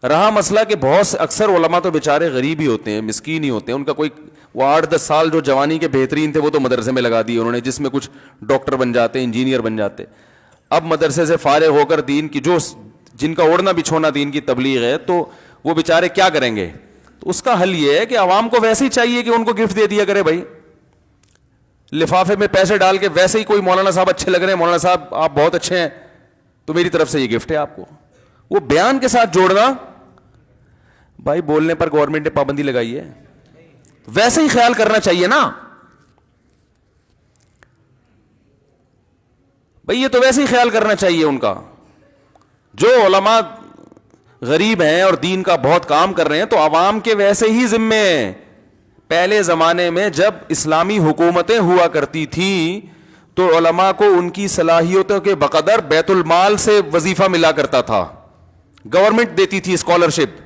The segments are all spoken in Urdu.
رہا مسئلہ کہ بہت سے اکثر علماء تو بیچارے غریب ہی ہوتے ہیں, مسکین ہی ہوتے ہیں, ان کا کوئی وہ 8-10 سال جو جوانی کے بہترین تھے وہ تو مدرسے میں لگا دیے انہوں نے, جس میں کچھ ڈاکٹر بن جاتے, انجینئر بن جاتے. اب مدرسے سے فارغ ہو کر دین کی جن کا اوڑھنا بچھونا دین کی تبلیغ ہے, تو وہ بیچارے کیا کریں گے؟ تو اس کا حل یہ ہے کہ عوام کو ویسے ہی چاہیے کہ ان کو گفٹ دے دیا کرے بھائی, لفافے میں پیسے ڈال کے. ویسے ہی کوئی مولانا صاحب اچھے لگ رہے ہیں, مولانا صاحب آپ بہت اچھے ہیں, تو میری طرف سے یہ گفٹ ہے آپ کو. وہ بیان کے ساتھ جوڑنا. بھائی بولنے پر گورنمنٹ نے پابندی لگائی ہے, ویسے ہی خیال کرنا چاہیے نا بھائی, یہ تو ویسے ہی خیال کرنا چاہیے ان کا. جو علماء غریب ہیں اور دین کا بہت کام کر رہے ہیں تو عوام کے ویسے ہی ذمے ہیں. پہلے زمانے میں جب اسلامی حکومتیں ہوا کرتی تھیں تو علماء کو ان کی صلاحیتوں کے بقدر بیت المال سے وظیفہ ملا کرتا تھا, گورنمنٹ دیتی تھی اسکالرشپ,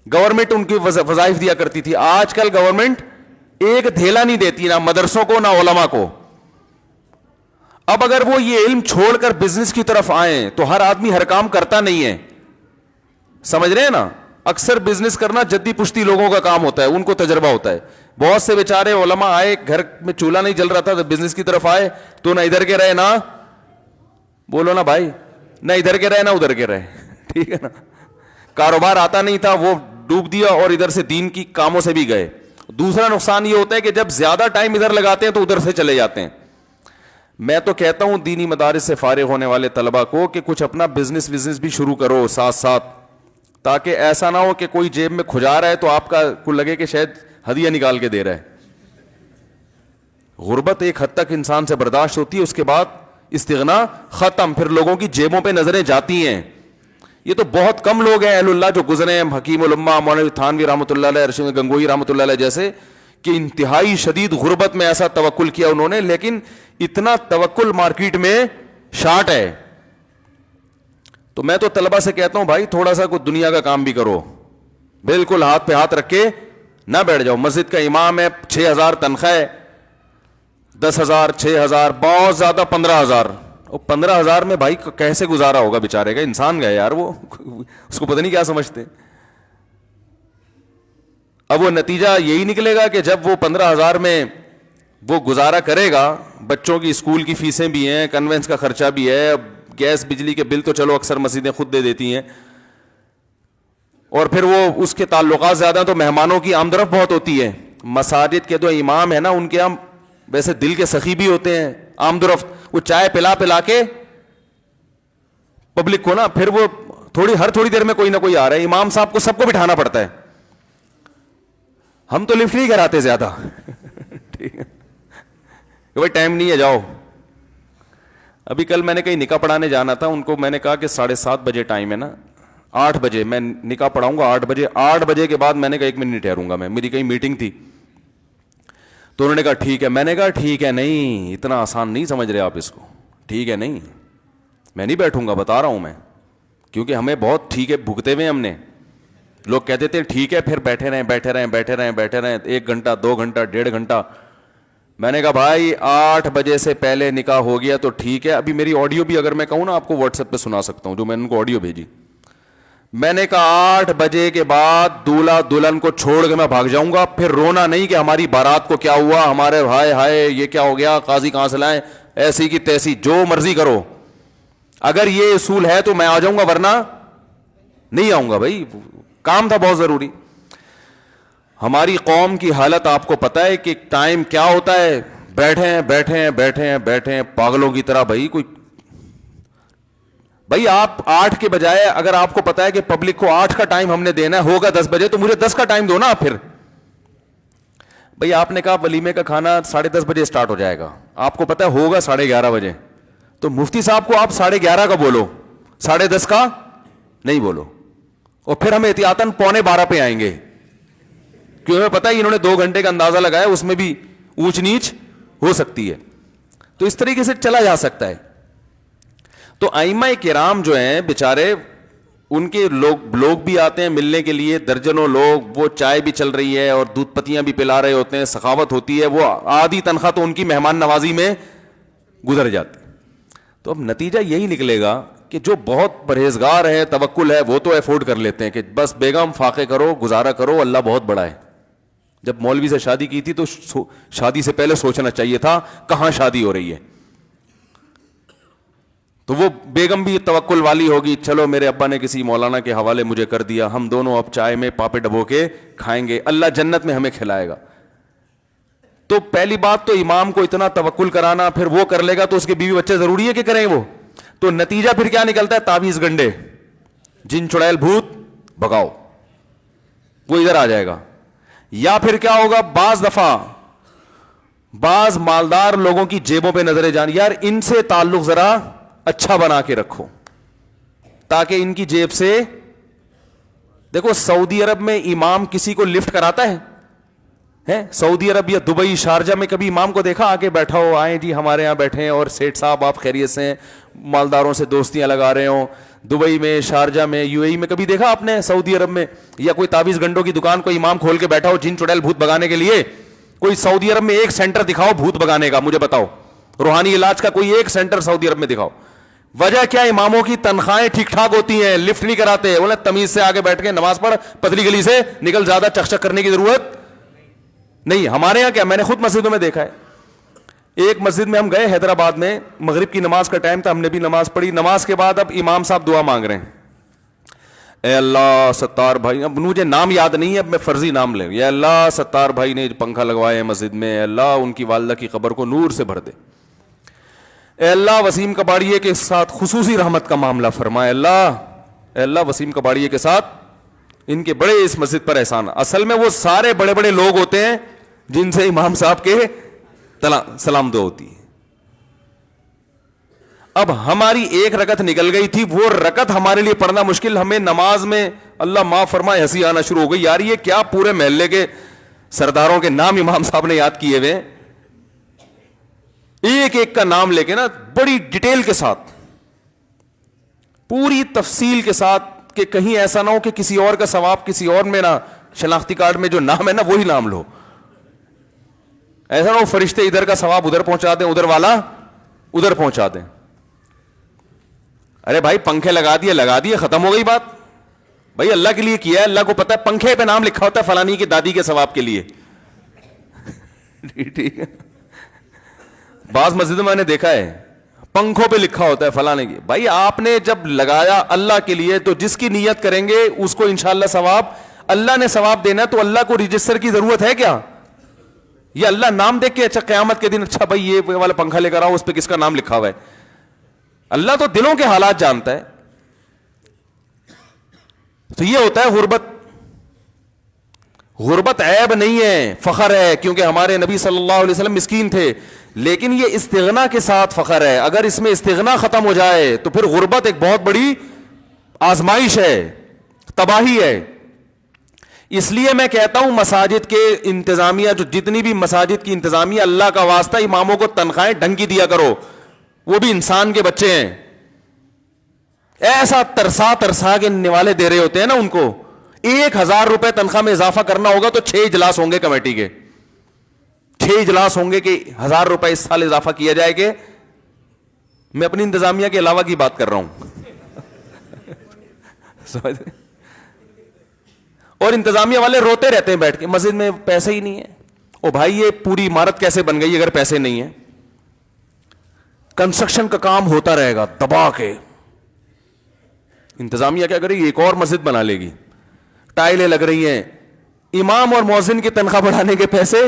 گورنمنٹ ان کی وظائف دیا کرتی تھی. آج کل گورنمنٹ ایک دھیلا نہیں دیتی, نہ مدرسوں کو نہ علماء کو. اب اگر وہ یہ علم چھوڑ کر بزنس کی طرف آئیں تو ہر آدمی ہر کام کرتا نہیں ہے, سمجھ رہے ہیں نا. اکثر بزنس کرنا جدی پشتی لوگوں کا کام ہوتا ہے, ان کو تجربہ ہوتا ہے. بہت سے بیچارے علماء آئے, گھر میں چولہا نہیں جل رہا تھا تو بزنس کی طرف آئے, تو نہ ادھر کے رہے نہ بولو نا بھائی, نہ ادھر کے رہے نہ ادھر کے رہے, ٹھیک ہے نا. کاروبار آتا نہیں تھا, وہ ڈوب دیا, اور ادھر سے دین کی کاموں سے بھی گئے. دوسرا نقصان یہ ہوتا ہے کہ جب زیادہ ٹائم ادھر لگاتے ہیں تو ادھر سے چلے جاتے ہیں. میں تو کہتا ہوں دینی مدارس سے فارغ ہونے والے طلبہ کو کہ کچھ اپنا بزنس بھی شروع کرو ساتھ ساتھ, تاکہ ایسا نہ ہو کہ کوئی جیب میں کھجا رہا ہے تو آپ کو لگے کہ شاید ہدیہ نکال کے دے رہا ہے. غربت ایک حد تک انسان سے برداشت ہوتی ہے, اس کے بعد استغنا ختم, پھر لوگوں کی جیبوں پہ نظریں جاتی ہیں. یہ تو بہت کم لوگ ہیں اہل اللہ جو گزرے ہیں, حکیم الامہ مولانا تھانوی رحمۃ اللہ علیہ, ارشد گنگوئی رحمۃ اللہ علیہ جیسے, کہ انتہائی شدید غربت میں ایسا توکل کیا انہوں نے, لیکن اتنا توکل مارکیٹ میں شارٹ ہے. تو میں تو طلبہ سے کہتا ہوں بھائی تھوڑا سا کوئی دنیا کا کام بھی کرو, بالکل ہاتھ پہ ہاتھ رکھ کے نہ بیٹھ جاؤ. مسجد کا امام ہے, 6,000 تنخواہ ہے, 10,000 6,000 بہت زیادہ 15,000, اور 15,000 میں بھائی کیسے گزارا ہوگا بیچارے کا, انسان گیا یار وہ, اس کو پتہ نہیں کیا سمجھتے. اب وہ نتیجہ یہی نکلے گا کہ جب وہ 15,000 میں وہ گزارا کرے گا, بچوں کی اسکول کی فیسیں بھی ہیں, کنوینس کا خرچہ بھی ہے, گیس بجلی کے بل تو چلو اکثر مسجدیں خود دے دیتی ہیں, اور پھر وہ اس کے تعلقات زیادہ ہیں تو مہمانوں کی آمدرفت بہت ہوتی ہے. مساجد کے جو امام ہیں نا ان کے ہم ویسے دل کے سخی بھی ہوتے ہیں, آمدرفت, وہ چائے پلا کے پبلک کو نا, پھر وہ ہر تھوڑی دیر میں کوئی نہ کوئی آ رہا ہے, امام صاحب کو سب کو بٹھانا پڑتا ہے. ہم تو لفٹ نہیں کراتے زیادہ, ٹھیک ہے بھائی ٹائم نہیں ہے جاؤ. ابھی کل میں نے کہیں نکاح پڑھانے جانا تھا, ان کو میں نے کہا کہ 7:30 بجے ٹائم ہے نا, 8 بجے میں نکاح پڑھاؤں گا, 8 بجے کے بعد میں نے کہا 1 منٹ نہیں ٹھہروں گا, میں میری کہیں میٹنگ تھی. تو انہوں نے کہا ٹھیک ہے. میں نے کہا ٹھیک ہے نہیں, اتنا آسان نہیں سمجھ رہے آپ اس کو, ٹھیک ہے نہیں, میں نہیں بیٹھوں گا, بتا رہا ہوں میں, کیونکہ ہمیں بہت ٹھیک ہے بھگتے ہوئے ہم نے. لوگ کہتے تھے ٹھیک ہے, پھر بیٹھے رہیں 1 گھنٹہ 2 گھنٹہ 1.5 گھنٹہ. میں نے کہا بھائی 8 بجے سے پہلے نکاح ہو گیا تو ٹھیک ہے. ابھی میری آڈیو بھی اگر میں کہوں نا آپ کو واٹس ایپ پہ سنا سکتا ہوں, جو میں نے ان کو آڈیو بھیجی. میں نے کہا 8 بجے کے بعد دولہا دلہن کو چھوڑ کے میں بھاگ جاؤں گا, پھر رونا نہیں کہ ہماری بارات کو کیا ہوا, ہمارے ہائے یہ کیا ہو گیا, قاضی کہاں سے لائیں, ایسی کی تیسی, جو مرضی کرو. اگر یہ اصول ہے تو میں آ جاؤں گا, ورنہ نہیں آؤں گا. بھائی کام تھا بہت ضروری. ہماری قوم کی حالت آپ کو پتہ ہے کہ ٹائم کیا ہوتا ہے, بیٹھے ہیں پاگلوں کی طرح. بھائی آپ 8 کے بجائے اگر آپ کو پتا ہے کہ پبلک کو 8 کا ٹائم ہم نے دینا ہے, ہوگا 10 بجے, تو مجھے 10 کا ٹائم دو نا. پھر بھائی آپ نے کہا ولیمے کا کھانا 10:30 بجے اسٹارٹ ہو جائے گا, آپ کو پتا ہے ہوگا 11:30 بجے, تو مفتی صاحب کو آپ 11:30 کا بولو, 10:30 کا نہیں بولو, اور پھر ہم احتیاطاً 11:45 پہ آئیں گے, کیوں ہمیں پتا ہے انہوں نے 2 گھنٹے کا اندازہ لگایا, اس میں بھی اونچ نیچ ہو سکتی ہے. تو اس طریقے سے چلا جا سکتا ہے. تو ائمہ کرام جو ہیں بیچارے, ان کے لوگ بھی آتے ہیں ملنے کے لیے, درجنوں لوگ, وہ چائے بھی چل رہی ہے اور دودھ پتیاں بھی پلا رہے ہوتے ہیں, سخاوت ہوتی ہے, وہ آدھی تنخواہ تو ان کی مہمان نوازی میں گزر جاتی. تو اب نتیجہ یہی نکلے گا کہ جو بہت پرہیزگار ہے, توکل ہے, وہ تو افورڈ کر لیتے ہیں کہ بس بیگم فاقے کرو, گزارا کرو, اللہ بہت بڑا ہے. جب مولوی سے شادی کی تھی تو شادی سے پہلے سوچنا چاہیے تھا کہاں شادی ہو رہی ہے. تو وہ بیگم بھی توکل والی ہوگی, چلو میرے ابا نے کسی مولانا کے حوالے مجھے کر دیا, ہم دونوں اب چائے میں پاپے ڈبو کے کھائیں گے, اللہ جنت میں ہمیں کھلائے گا. تو پہلی بات تو امام کو اتنا توکل کرانا, پھر وہ کر لے گا تو اس کے بیوی بچے ضروری ہے کہ کریں وہ. تو نتیجہ پھر کیا نکلتا ہے, تعویذ گنڈے, جن چڑیل بھوت بھگاؤ, وہ ادھر آ جائے گا. یا پھر کیا ہوگا, بعض دفعہ بعض مالدار لوگوں کی جیبوں پہ نظریں جانی, یار ان سے تعلق ذرا اچھا بنا کے رکھو تاکہ ان کی جیب سے. دیکھو سعودی عرب میں امام کسی کو لفٹ کراتا ہے؟ سعودی عرب یا دبئی شارجہ میں کبھی امام کو دیکھا آگے بیٹھا ہو, آئیں جی ہمارے یہاں بیٹھے ہیں اور سیٹھ صاحب آپ خیریت سے ہیں, مالداروں سے دوستیاں لگا رہے ہوں, دبئی میں, شارجہ میں, یو اے ای میں کبھی دیکھا آپ نے سعودی عرب میں؟ یا کوئی تعویذ گنڈوں کی دکان کوئی امام کھول کے بیٹھا ہو جن چڑیل بھوت بگانے کے لیے؟ کوئی سعودی عرب میں ایک سینٹر دکھاؤ بھوت بگانے کا, مجھے بتاؤ, روحانی علاج کا کوئی ایک سینٹر سعودی عرب میں دکھاؤ. وجہ کیا, اماموں کی تنخواہیں ٹھیک ٹھاک ہوتی ہیں, لفٹ نہیں کراتے, بولے تمیز سے آگے بیٹھ کے نماز پڑھ, پتلی گلی سے نکل, زیادہ چک کرنے کی ضرورت نہیں. ہمارے یہاں کیا, میں نے خود مسجدوں میں دیکھا ہے. ایک مسجد میں ہم گئے حیدرآباد میں, مغرب کی نماز کا ٹائم تھا, ہم نے بھی نماز پڑھی. نماز کے بعد اب امام صاحب دعا مانگ رہے ہیں, اے اللہ ستار بھائی, اب مجھے نام یاد نہیں ہے, اب میں فرضی نام لے, یا اللہ ستار بھائی نے پنکھا لگوائے ہیں مسجد میں, اے اللہ ان کی والدہ کی قبر کو نور سے بھر دے, اے اللہ وسیم کباڑیے کے ساتھ خصوصی رحمت کا معاملہ فرمائے, اے اللہ وسیم کباڑیے کے ساتھ ان کے بڑے اس مسجد پر احسان. اصل میں وہ سارے بڑے بڑے لوگ ہوتے ہیں جن سے امام صاحب کے سلام دعا ہوتی ہے. اب ہماری ایک رکعت نکل گئی تھی, وہ رکعت ہمارے لیے پڑھنا مشکل, ہمیں نماز میں اللہ معاف فرمائے ہنسی آنا شروع ہو گئی, یار یہ کیا پورے محلے کے سرداروں کے نام امام صاحب نے یاد کیے ہوئے, ایک ایک کا نام لے کے نا بڑی ڈیٹیل کے ساتھ, پوری تفصیل کے ساتھ, کہ کہیں ایسا نہ ہو کہ کسی اور کا ثواب کسی اور میں نہ, شناختی کارڈ میں جو نام ہے نا وہی نام لو, ایسا نہ ہو فرشتے ادھر کا ثواب ادھر پہنچا دیں, ادھر والا ادھر پہنچا دیں. ارے بھائی پنکھے لگا دیے ختم ہو گئی بات. بھائی اللہ کے لیے کیا ہے, اللہ کو پتا ہے پنکھے پہ نام لکھا ہوتا ہے فلانی کی دادی کے ثواب کے لیے. ٹھیک ہے, بعض مسجدوں میں نے دیکھا ہے پنکھوں پہ لکھا ہوتا ہے فلانے کی. بھائی آپ نے جب لگایا اللہ کے لیے تو جس کی نیت کریں گے اس کو انشاءاللہ ثواب, اللہ نے ثواب دینا, تو اللہ کو رجسٹر کی ضرورت ہے کیا؟ یہ اللہ نام دیکھ کے, اچھا قیامت کے دن اچھا بھائی یہ والا پنکھا لے کر آؤ, اس پہ کس کا نام لکھا ہوا ہے. اللہ تو دلوں کے حالات جانتا ہے. تو یہ ہوتا ہے غربت. غربت عیب نہیں ہے, فخر ہے, کیونکہ ہمارے نبی صلی اللہ علیہ وسلم مسکین تھے, لیکن یہ استغنا کے ساتھ فخر ہے. اگر اس میں استغنا ختم ہو جائے تو پھر غربت ایک بہت بڑی آزمائش ہے, تباہی ہے. اس لیے میں کہتا ہوں مساجد کے انتظامیہ, جو جتنی بھی مساجد کی انتظامیہ, اللہ کا واسطہ اماموں کو تنخواہیں ڈھنگ کی دیا کرو, وہ بھی انسان کے بچے ہیں. ایسا ترسا کے نوالے دے رہے ہوتے ہیں نا ان کو, 1000 روپے تنخواہ میں اضافہ کرنا ہوگا تو 6 اجلاس ہوں گے کمیٹی کے, 6 اجلاس ہوں گے کہ 1000 روپے اس سال اضافہ کیا جائے گا. میں اپنی انتظامیہ کے علاوہ کی بات کر رہا ہوں. اور انتظامیہ والے روتے رہتے ہیں بیٹھ کے, مسجد میں پیسے ہی نہیں ہے. او بھائی یہ پوری عمارت کیسے بن گئی اگر پیسے نہیں ہیں؟ کنسٹرکشن کا کام ہوتا رہے گا دبا کے, انتظامیہ کیا کرے گی, ایک اور مسجد بنا لے گی, ٹائلیں لگ رہی ہیں, امام اور مؤذن کی تنخواہ بڑھانے کے پیسے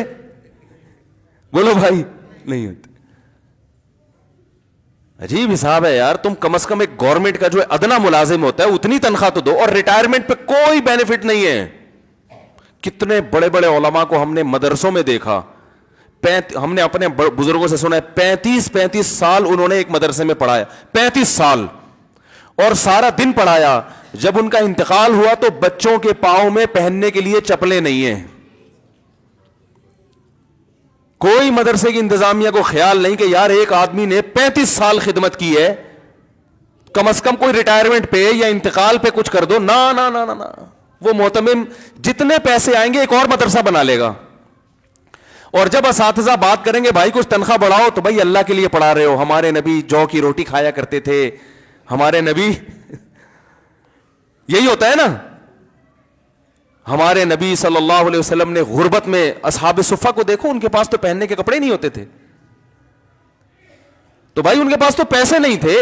بولو بھائی نہیں ہوتے. عجیب حساب ہے یار. تم کم از کم ایک گورنمنٹ کا جو ادنا ملازم ہوتا ہے اتنی تنخواہ تو دو, اور ریٹائرمنٹ پہ کوئی بینیفٹ نہیں ہے. کتنے بڑے بڑے علماء کو ہم نے مدرسوں میں دیکھا, ہم نے اپنے بزرگوں سے سنا ہے 35 سال انہوں نے ایک مدرسے میں پڑھایا, 35 سال, اور سارا دن پڑھایا. جب ان کا انتقال ہوا تو بچوں کے پاؤں میں پہننے کے لیے چپلیں نہیں ہیں. کوئی مدرسے کی انتظامیہ کو خیال نہیں کہ یار ایک آدمی نے 35 سال خدمت کی ہے, کم از کم کوئی ریٹائرمنٹ پہ یا انتقال پہ کچھ کر دو. نا نا نا نا, وہ محتمم جتنے پیسے آئیں گے ایک اور مدرسہ بنا لے گا. اور جب اساتذہ بات کریں گے بھائی کچھ تنخواہ بڑھاؤ, تو بھائی اللہ کے لیے پڑھا رہے ہو, ہمارے نبی جو کی روٹی کھایا کرتے تھے, ہمارے نبی یہی ہوتا ہے نا, ہمارے نبی صلی اللہ علیہ وسلم نے غربت میں اصحاب صفہ کو دیکھو, ان کے پاس تو پہننے کے کپڑے نہیں ہوتے تھے. تو بھائی ان کے پاس تو پیسے نہیں تھے,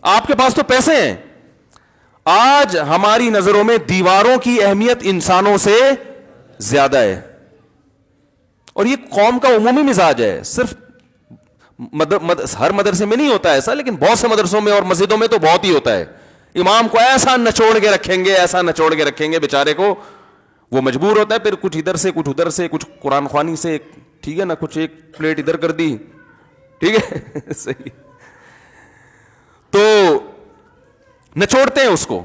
آپ کے پاس تو پیسے ہیں. آج ہماری نظروں میں دیواروں کی اہمیت انسانوں سے زیادہ ہے, اور یہ قوم کا عمومی مزاج ہے. صرف ہر مدرسے میں نہیں ہوتا ہے ایسا, لیکن بہت سے مدرسوں میں اور مسجدوں میں تو بہت ہی ہوتا ہے. امام کو ایسا نچوڑ کے رکھیں گے, ایسا نچوڑ کے رکھیں گے, بیچارے کو وہ مجبور ہوتا ہے پھر کچھ ادھر سے کچھ ادھر سے, کچھ قرآن خوانی سے, ٹھیک ہے نا, کچھ ایک پلیٹ ادھر کر دی, ٹھیک ہے صحیح, تو نچوڑتے ہیں اس کو.